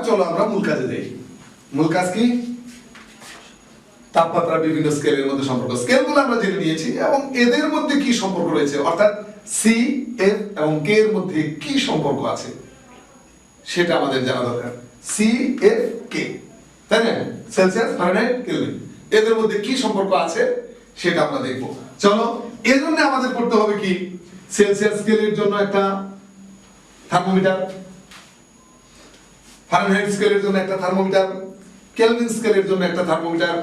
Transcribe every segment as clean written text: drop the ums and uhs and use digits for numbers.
চলো আমরা মূল কাজে যাই। মূল কাজ কি? তাপমাত্রা বিভিন্ন স্কেলের মধ্যে সম্পর্ক। স্কেলগুলো আমরা জেনে নিয়েছি এবং এদের মধ্যে কি সম্পর্ক রয়েছে, অর্থাৎ সি, এফ এবং কে এর মধ্যে কি সম্পর্ক আছে সেটা আমাদের জানা দরকার। সি, এফ, কে, তাই না? সেলসিয়াস, ফারেনহাইট, কেলভিন, এদের মধ্যে কি সম্পর্ক আছে সেটা আমরা দেখব। চলো, এর জন্য আমাদের করতে হবে কি, সেলসিয়াস স্কেলের জন্য একটা থার্মোমিটার, ফারেনহাইট স্কেলের জন্য একটা থার্মোমিটার, কেলভিন স্কেলের জন্য একটা থার্মোমিটার,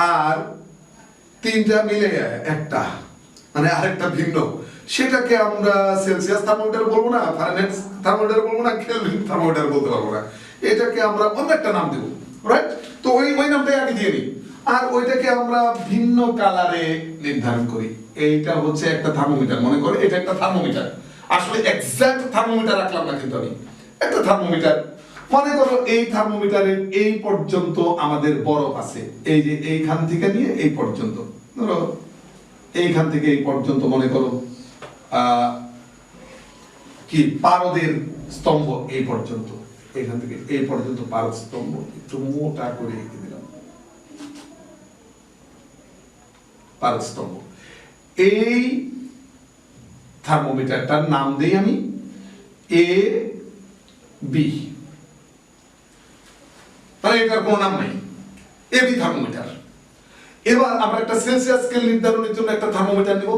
আর তিনটা মিলে একটা মানে আরেকটা ভিন্ন, সেটাকে আমরা সেলসিয়াস থার্মোমিটার বলবো না, ফারেনহাইট থার্মোমিটার বলবো না, কেলভিন থার্মোমিটার বলতে পারবো না, এটাকে আমরা অন্য একটা নাম দেব, রাইট? তো ওই নামটাই আগে দিয়ে নিই, আর ওইটাকে আমরা ভিন্ন কালারে নির্ধারণ করি। এইটা হচ্ছে একটা থার্মোমিটার, মনে করো এটা একটা থার্মোমিটার, আসলে এক্সাক্ট থার্মোমিটার রাখলাম না কিন্তু আমি, একটা থার্মোমিটার। মনে করো এই থার্মোমিটারের এই পর্যন্ত আমাদের বরফ আছে, এই যে এইখান থেকে নিয়ে এই পর্যন্ত, ধরো এইখান থেকে এই পর্যন্ত মনে করো কি পারদের স্তম্ভ এই পর্যন্ত, এইখান থেকে এই পর্যন্ত পারদ স্তম্ভ, একটু মোটা করে এঁকে দিলাম পারদ স্তম্ভ। এই থার্মোমিটারটার নাম দেই আমি এ বি, তাহলে এটার কোনো নাম নাই, এবি থার্মোমিটার। এবার আমরা একটা সেলসিয়াস স্কেল নির্ধারণের জন্য একটা থার্মোমিটার নেব।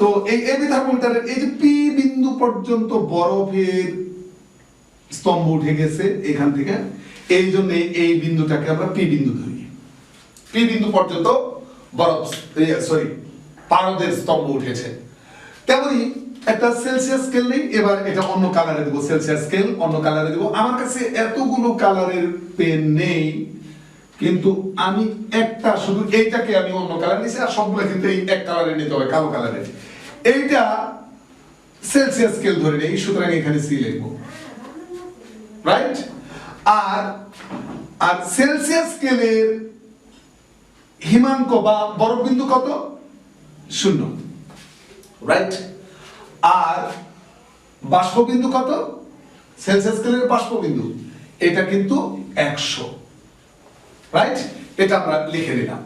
তো এই এবি থার্মোমিটারের এই যে পি বিন্দু পর্যন্ত বরফের স্তম্ভ উঠে গেছে এখান থেকে, এই জন্য এই বিন্দুটাকে আমরা পি বিন্দু ধরি। পি বিন্দু পর্যন্ত বরফ পারদের স্তম্ভ উঠেছে। তেমনি একটা সেলসিয়াস স্কেল নেই, এবার এটা অন্য কালারে দেব, সেলসিয়াস স্কেল অন্য কালারে দেব। আমার কাছে এতগুলো কালারের পেন নেই, কিন্তু আমি একটা শুধু এইটাকে আমি অন্য কালার নিয়েছি, আর সবগুলো কিন্তু এই এক কালারে নিতে হবে, কালো কালারের। এইটা সেলসিয়াস স্কেল ধরে নেই, সুতরাং এখানে সি লিখবো, রাইট? আর সেলসিয়াস স্কেলের হিমাঙ্ক বা বরফ বিন্দু কত? 0, রাইট? আর বাষ্প বিন্দু কত? সেলসিয়াস স্কেলের বাষ্প বিন্দু এটা কিন্তু 100, রাইট? এটা আমরা লিখে নিলাম।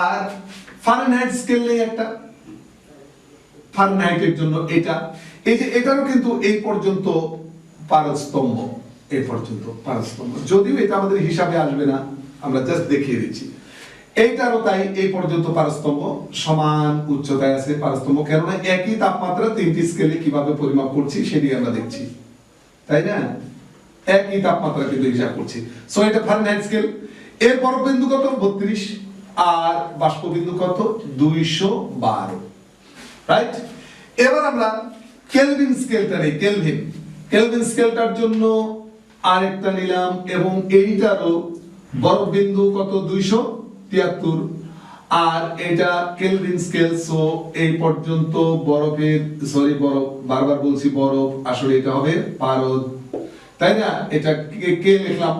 আর ফারেনহাইট স্কেল নেই একটা, ফারেনহাইটের জন্য এটা, এই যে এটারও কিন্তু এই পর্যন্ত পারদ স্তম্ভ, এই পর্যন্ত পারদ স্তম্ভ, যদিও এটা আমাদের হিসাবে আসবে না, আমরা জাস্ট দেখিয়ে দিচ্ছি। এইটারও তাই, এই পর্যন্ত পারস্তম্ভ সমান উচ্চতায় আছে পারস্তম্ভ, কেননা একই তাপমাত্রা তিনটি স্কেলে কিভাবে পরিমাপ করছি সেটি আমরা দেখছি, তাই না? একই তাপমাত্রা কিন্তু হিসাব করছি। সো এটা ফারেনহাইট স্কেল। এর বরফ বিন্দু কত? 32, আর বাষ্প বিন্দু কত? 212, রাইট? এবার আমরা কেলভিন স্কেলটা নেই, কেলভিন স্কেলটার জন্য আরেকটা নিলাম, এবং এইটারও বরফ বিন্দু কত? 273, আর এটা কেলভিন স্কেল। সো এই পর্যন্ত বরফের বরফ, বারবার বলছি বরফ, আসলে এটা হবে পারদ, তাই না? এটা কে লিখলাম,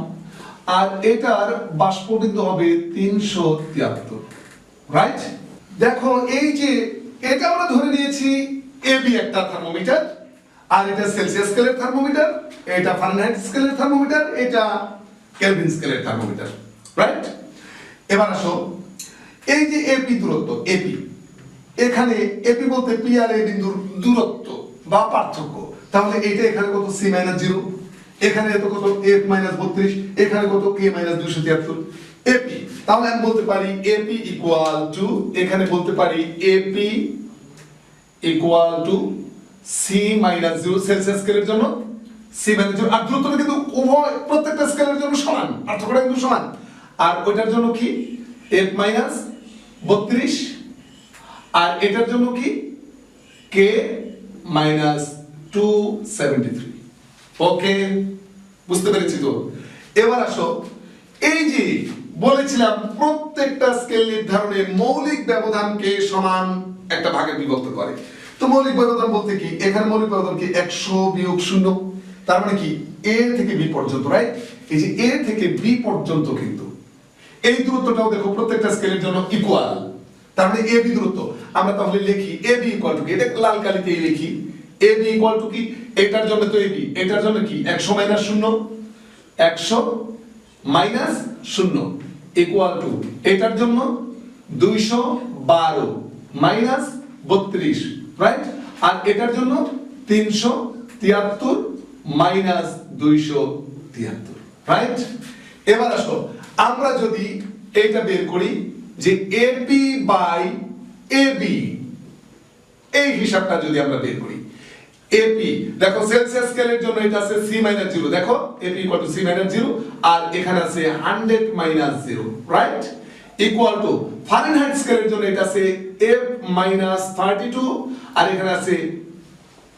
আর এটার বাষ্প বিন্দু হবে 373, রাইট? দেখো এই যে এটা আমরা ধরে নিয়েছি এবি একটা থার্মোমিটার, আর এটা সেলসিয়াস স্কেলের থার্মোমিটার, এটা ফারেনহাইট স্কেলের থার্মোমিটার, এটা কেলভিন স্কেলের থার্মোমিটার, রাইট? এবার আসো এই যে এপি দূরত্ব, এপি, এখানে এপি বলতে পি আর এ বিন্দুর দূরত্ব বা পার্থক্য, তাহলে এটা এখানে কত? সি মাইনাস 0, এখানে এত কত? এফ মাইনাস 32, এখানে কত? কে মাইনাস 273, এপি। তাহলে আমি বলতে পারি এপি ইকুয়াল টু, এখানে বলতে পারি AP equal to C minus 0 Celsius স্কেলের জন্য, সি মাইনাস 0, আর দূরত্বটা কিন্তু উভয় প্রত্যেকটা স্কেলের জন্য সমান, পার্থক্যটা কিন্তু সমান। আর ওইটার জন্য কি? এফ মাইনাস 32, আর এটার জন্য কি? কে মাইনাস 273। ওকে, বুঝতে পেরেছি তো? এবার আসো, এই যে বলেছিলাম প্রত্যেকটা স্কেল নির্ধারণে মৌলিক ব্যবধানকে সমান একটা ভাগে বিভক্ত করে। তো মৌলিক ব্যবধান বলতে কি? এখানে মৌলিক ব্যবধান কি? 100 বিয়োগ 0, তার মানে কি? এ থেকে বি পর্যন্ত, রাইট? এই যে এ থেকে বি পর্যন্ত কিন্তু এই দূরত্বটাও দেখো প্রত্যেকটা স্কেলের জন্য ইকুয়াল, তার মানে এবি দূরত্ব। আমরা তাহলে লিখি এবি ইকুয়াল টু, এটা লাল কালিতেই লিখি, ab ইকুয়াল টু কি, এটার জন্য তো ab, এটার জন্য কি 100 মাইনাস 0, 100 মাইনাস 0 ইকুয়াল টু এটার জন্য 212 মাইনাস 32, রাইট? আর এটার জন্য 373 মাইনাস 273, রাইট? এবার আসো আমরা যদি এটা বের করি যে AP বাই AB, এই হিসাবটা যদি আমরা বের করি, AP দেখো সেলসিয়াস স্কেলের জন্য এটা আছে C মাইনাস 0, দেখো AP equal to C minus 0, আর এখানে আছে 100 minus 0, right? Equal to Fahrenheit স্কেলের জন্য এটা আছে F মাইনাস 32, আর এখানে আছে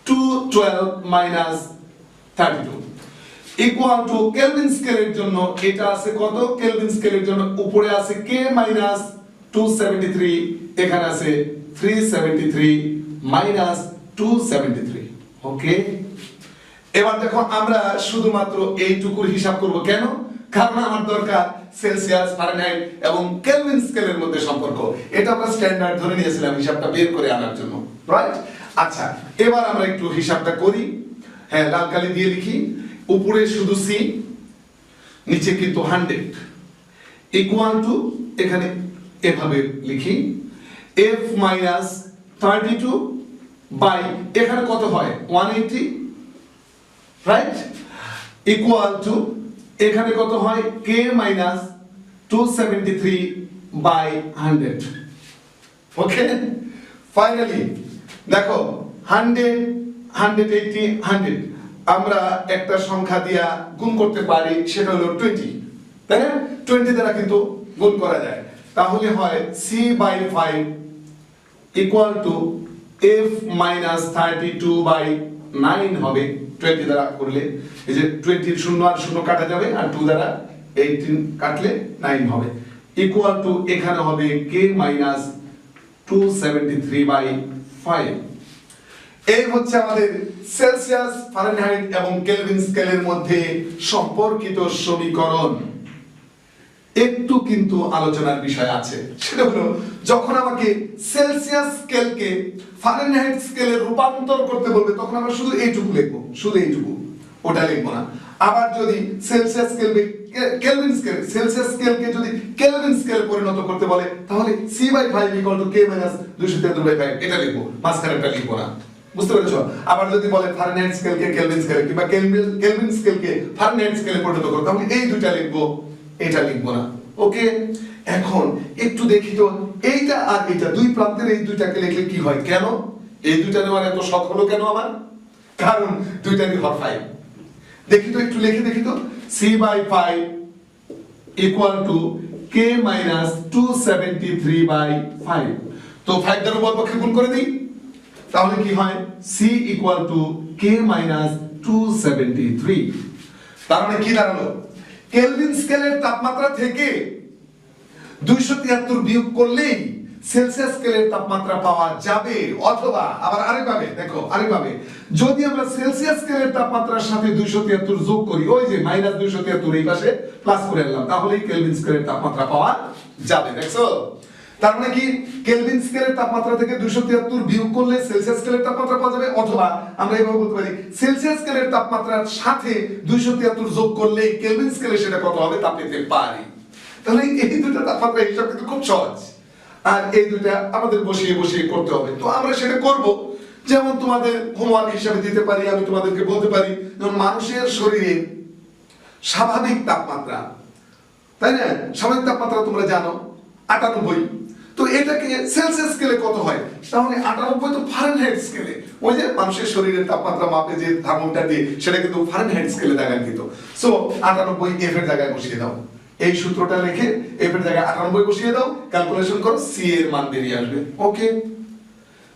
212 মাইনাস 32, ইকুয়াল টু কেলভিন স্কেলের জন্য এটা আছে কত, কেলভিন স্কেলের জন্য উপরে আছে K মাইনাস 273, এখানে আছে 373 মাইনাস 273, ওকে? এবার দেখো আমরা শুধুমাত্র এইটুকুর হিসাব করব, কেন? কারণ আমার দরকার সেলসিয়াস, ফারেনহাইট এবং কেলভিন স্কেলের মধ্যে সম্পর্ক, এটা আমরা স্ট্যান্ডার্ড ধরে নিয়েছিলাম হিসাবটা বের করে আনার জন্য, রাইট? আচ্ছা এবার আমরা একটু হিসাবটা করি, হ্যাঁ লাল কালি দিয়ে লিখি, উপরে শুধু C, নিচে কিন্তু 100 ইকুয়াল টু এখানে এভাবে লিখি F মাইনাস 32 বাই এখানে কত হয় 180, রাইট? ইকুয়াল টু এখানে কত হয় K minus 273 by 100, okay? Finally দেখো 100 180 100 আমরা একটা সংখ্যা দিয়া গুণ করতে পারি, সেটা হলো 20, তাই না? 20 দ্বারা কিন্তু গুণ করা যায়, তাহলে হয় C by 5 equal to F minus 32 by 9 হবে 20 দ্বারা করলে, এই যে 20 শূন্য আর শূন্য কাটা যাবে, আর 2 দ্বারা 18 কাটলে 9 হবে, ইকুয়াল টু এখানে হবে K মাইনাস 273 বাই 5। এই হচ্ছে আমাদের সেলসিয়াস, ফারেনহাইট এবং কেলভিন স্কেলের মধ্যে সম্পর্কিত সমীকরণ। একটু কিন্তু আলোচনার বিষয় আছে, সেটা হলো যখন আমাকে সেলসিয়াস স্কেলকে ফারেনহাইট স্কেলে রূপান্তর করতে বলবে তখন আমরা শুধু এইটুকু লিখবো, শুধু এইটুকু, ওটা লিখবো না। আবার যদি সেলসিয়াস স্কেলকে কেলভিন স্কেল, সেলসিয়াস স্কেলকে যদি কেলভিন স্কেলে পরিণত করতে বলে তাহলে C/5 = K - 273/5 এটা লিখবো, মাঝখানেরটা লিখবো না, বুঝতে পেরেছো? আবার যদি বলে ফারেনহাইট স্কেলকে কেলভিন স্কেলে কিংবা কেলভিন স্কেলকে ফারেনহাইট স্কেলে পরিণত করতে, তাহলে এই দুটো লিখবো, এটা লিখবো না, ওকে? এখন একটু দেখি তো এইটা আর এটা দুই প্রান্তের এই দুইটাকে লিখলে কি হয়, কেন এই দুইটা নেওয়ার এত শখ হলো কেন আমার? কারণ দুইটারই হর 5। দেখি তো একটু লিখে দেখি তো, C/5 = K - 273/5। তো 5 দ্বারা উপর পক্ষে গুণ করে দিই, তাহলে কি হয় C = K - 273। তার মানে কি দাঁড়ালো, কেলভিন স্কেলের তাপমাত্রা থেকে 273 বিয়োগ করলেই সেলসিয়াস স্কেলের তাপমাত্রা পাওয়া যাবে, অথবা আবার আরেকভাবে দেখো, আরেকভাবে যদি আমরা সেলসিয়াস স্কেলের তাপমাত্রার সাথে 273 যোগ করি, ওই যে -273 এই পাশে প্লাস করে আনলাম, তাহলেই কেলভিন স্কেলের তাপমাত্রা পাওয়া যাবে। দেখছো? তার মানে কি কেলভিন স্কেলের তাপমাত্রা থেকে 273 বিয়োগ করলে সেলসিয়াস স্কেলের তাপমাত্রা পাওয়া যাবে, অথবা আমরা এইভাবে বলতে পারি সেলসিয়াস স্কেলের তাপমাত্রার সাথে 273 যোগ করলে কেলভিন স্কেলে সেটা কত হবে তা পেতে পারি। তাহলে এই দুটো তাপমাত্রা হিসাব কিন্তু খুব সহজ, আর এই দুটো আমাদের বসিয়ে বসিয়ে করতে হবে। তো আমরা সেটা করব, যেমন তোমাদের হোমওয়ার্ক হিসাবে দিতে পারি, আমি তোমাদেরকে বলতে পারি যেমন মানুষের শরীরে স্বাভাবিক তাপমাত্রা, তাই না? স্বাভাবিক তাপমাত্রা তোমরা জানো 98, তো এটাকে সেলসিয়াস স্কেলে কত হয়, তাহলে 98 তো ফারেনহাইট স্কেলে, ওই যে মানুষের শরীরের তাপমাত্রা মাপে যে থার্মোমিটার দিয়ে সেটা কিন্তু ফারেনহাইট স্কেলে দেখাঙ্কিত। সো 98 F এর জায়গায় বসিয়ে দাও, এই সূত্রটা লিখে F এর জায়গায় 98 বসিয়ে দাও, ক্যালকুলেশন করো, C এর মান বেরিয়ে আসবে, ওকে?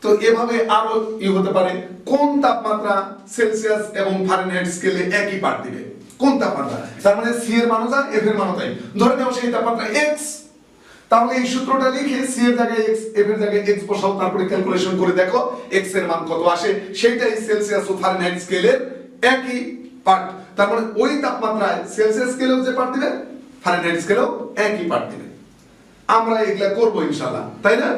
তো এভাবে আরো হতে পারে কোন তাপমাত্রা সেলসিয়াস এবং ফারেনহাইট স্কেলে একই পাঠ দিবে, কোন তাপমাত্রা, তার মানে C এর মানও যা F এর মানও তাই, ধরে নাও সেই তাপমাত্রা X, তাহলে এই সূত্রটা লিখে C এর জায়গায় X, F এর জায়গায় X বসাও, তারপরে ক্যালকুলেশন করে দেখো X এর মান কত আসে, সেটাই সেলসিয়াস ও ফারেনহাইট স্কেলের একই পাঠ। তার মানে ওই তাপমাত্রায় সেলসিয়াস স্কেলেও যে পাঠ দিবে ফারেনহাইট স্কেলেও একই পাঠ দিবে। আমরা এগুলা করবো ইনশাআল্লাহ, তাই না?